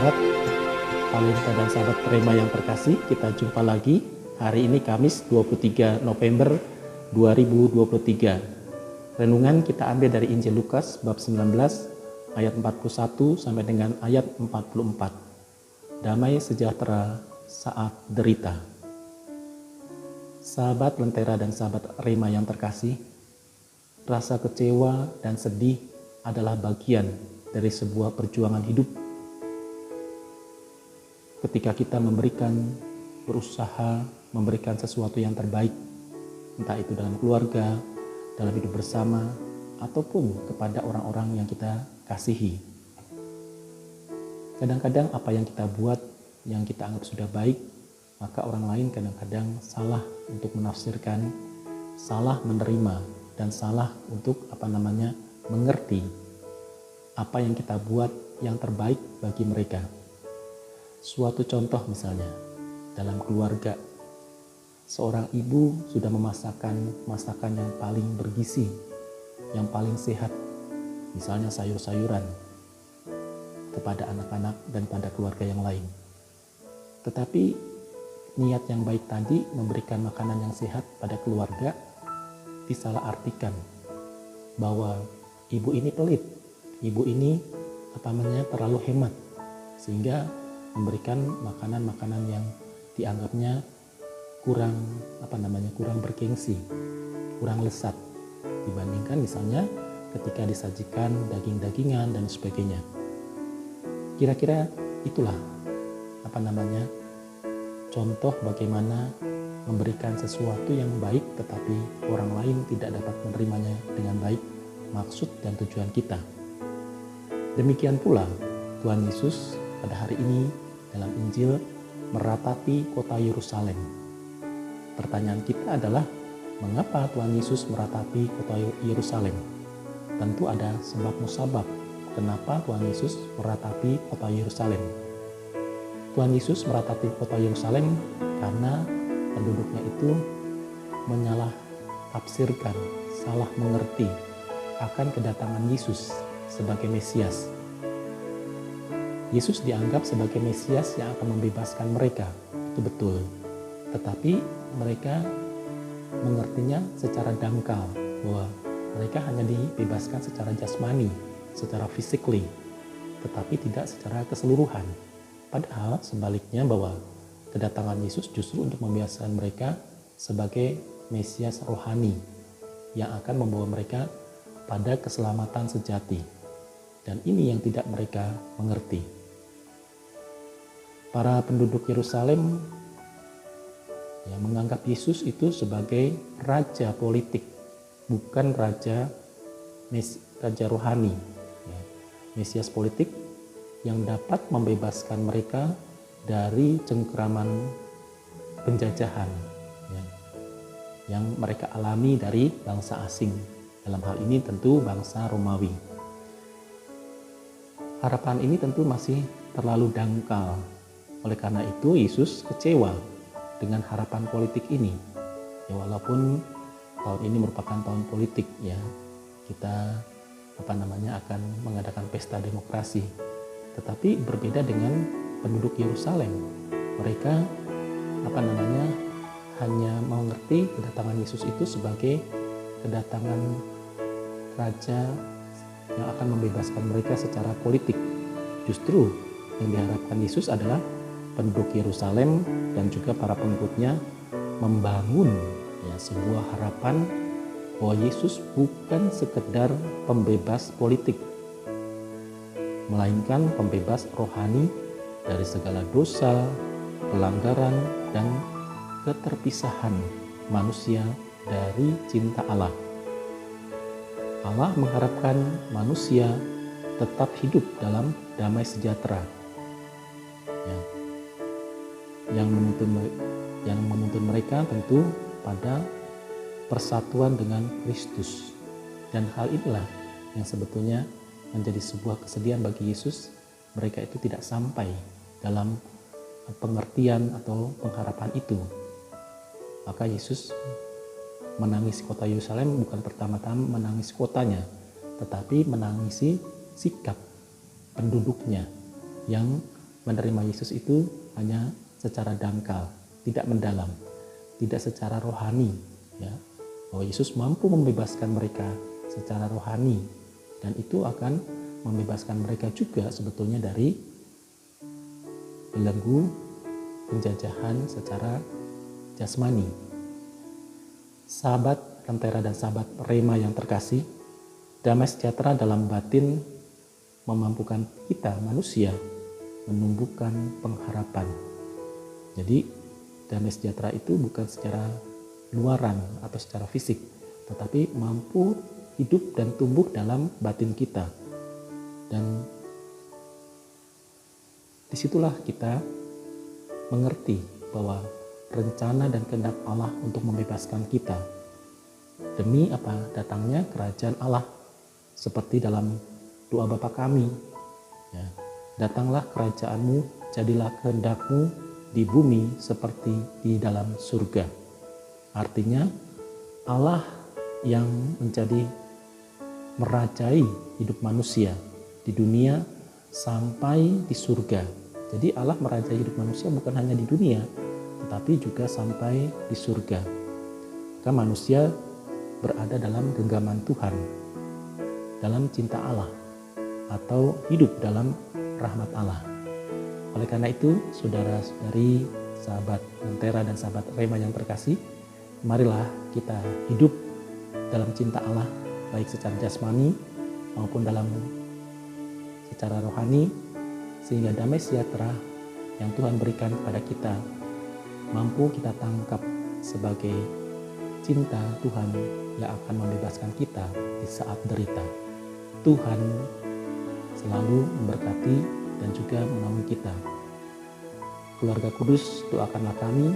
sahabat Talenta dan sahabat Rema yang terkasih, kita jumpa lagi hari ini Kamis 23 November 2023. Renungan kita ambil dari Injil Lukas bab 19 ayat 41 sampai dengan ayat 44. Damai sejahtera saat derita. Sahabat Lentera dan sahabat Rema yang terkasih, rasa kecewa dan sedih adalah bagian dari sebuah perjuangan hidup. Ketika kita berusaha memberikan sesuatu yang terbaik, entah itu dalam keluarga, dalam hidup bersama, ataupun kepada orang-orang yang kita kasihi. Kadang-kadang apa yang kita buat, yang kita anggap sudah baik, maka orang lain kadang-kadang salah untuk menafsirkan, salah menerima, dan salah untuk mengerti apa yang kita buat yang terbaik bagi mereka. Suatu contoh misalnya, dalam keluarga, seorang ibu sudah memasakkan masakan yang paling bergizi, yang paling sehat, misalnya sayur-sayuran, kepada anak-anak dan pada keluarga yang lain. Tetapi niat yang baik tadi memberikan makanan yang sehat pada keluarga disalahartikan bahwa ibu ini pelit, ibu ini terlalu hemat, sehingga memberikan makanan-makanan yang dianggapnya kurang bergengsi, kurang lesat dibandingkan misalnya ketika disajikan daging-dagingan dan sebagainya. Kira-kira itulah contoh bagaimana memberikan sesuatu yang baik tetapi orang lain tidak dapat menerimanya dengan baik maksud dan tujuan kita. Demikian pula Tuhan Yesus pada hari ini dalam Injil meratapi kota Yerusalem. Pertanyaan kita adalah, mengapa Tuhan Yesus meratapi kota Yerusalem? Tentu ada sebab musabab kenapa Tuhan Yesus meratapi kota Yerusalem. Tuhan Yesus meratapi kota Yerusalem karena penduduknya itu menyalah tafsirkan, salah mengerti akan kedatangan Yesus sebagai Mesias. Yesus dianggap sebagai Mesias yang akan membebaskan mereka, itu betul. Tetapi mereka mengertinya secara dangkal, bahwa mereka hanya dibebaskan secara jasmani, secara physically, tetapi tidak secara keseluruhan. Padahal sebaliknya, bahwa kedatangan Yesus justru untuk membebaskan mereka sebagai Mesias rohani yang akan membawa mereka pada keselamatan sejati. Dan ini yang tidak mereka mengerti. Para penduduk Yerusalem menganggap Yesus itu sebagai raja politik, bukan raja rohani, Mesias politik yang dapat membebaskan mereka dari cengkeraman penjajahan yang mereka alami dari bangsa asing. Dalam hal ini tentu bangsa Romawi. Harapan ini tentu masih terlalu dangkal. Oleh karena itu Yesus kecewa dengan harapan politik ini. Walaupun tahun ini merupakan tahun politik, kita akan mengadakan pesta demokrasi. Tetapi berbeda dengan penduduk Yerusalem. Mereka hanya mengerti kedatangan Yesus itu sebagai kedatangan raja yang akan membebaskan mereka secara politik. Justru yang diharapkan Yesus adalah penduduk Yerusalem dan juga para pengikutnya membangun sebuah harapan bahwa Yesus bukan sekedar pembebas politik, melainkan pembebas rohani dari segala dosa, pelanggaran, dan keterpisahan manusia dari cinta Allah. Allah mengharapkan manusia tetap hidup dalam damai sejahtera, yang menuntun mereka tentu pada persatuan dengan Kristus. Dan hal inilah yang sebetulnya menjadi sebuah kesedihan bagi Yesus. Mereka itu tidak sampai dalam pengertian atau pengharapan itu. Maka Yesus menangisi kota Yerusalem bukan pertama-tama menangisi kotanya, tetapi menangisi sikap penduduknya yang menerima Yesus itu hanya secara dangkal, tidak mendalam, tidak secara rohani, ya. Bahwa Yesus mampu membebaskan mereka secara rohani, dan itu akan membebaskan mereka juga sebetulnya dari belenggu penjajahan secara jasmani. Sahabat Lentera dan sahabat Rema yang terkasih, damai sejahtera dalam batin memampukan kita manusia menumbuhkan pengharapan. Jadi damai sejahtera itu bukan secara luaran atau secara fisik, tetapi mampu hidup dan tumbuh dalam batin kita. Dan disitulah kita mengerti bahwa rencana dan kehendak Allah untuk membebaskan kita. Demi apa? Datangnya kerajaan Allah. Seperti dalam doa Bapa kami, ya, datanglah kerajaanmu, jadilah kehendakmu di bumi seperti di dalam surga. Artinya Allah yang menjadi merajai hidup manusia di dunia sampai di surga. Jadi Allah merajai hidup manusia bukan hanya di dunia, tetapi juga sampai di surga. Maka manusia berada dalam genggaman Tuhan, dalam cinta Allah, atau hidup dalam rahmat Allah. Oleh karena itu, saudara-saudari, sahabat Lentera dan sahabat Rema yang terkasih, marilah kita hidup dalam cinta Allah, baik secara jasmani maupun secara rohani, sehingga damai sejahtera yang Tuhan berikan kepada kita mampu kita tangkap sebagai cinta Tuhan yang akan membebaskan kita di saat derita. Tuhan selalu memberkati dan juga menaungi kita. Keluarga Kudus, doakanlah kami.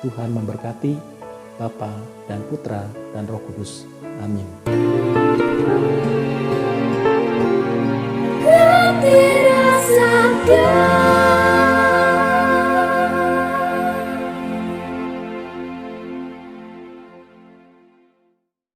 Tuhan memberkati Bapa dan Putra dan Roh Kudus. Amin.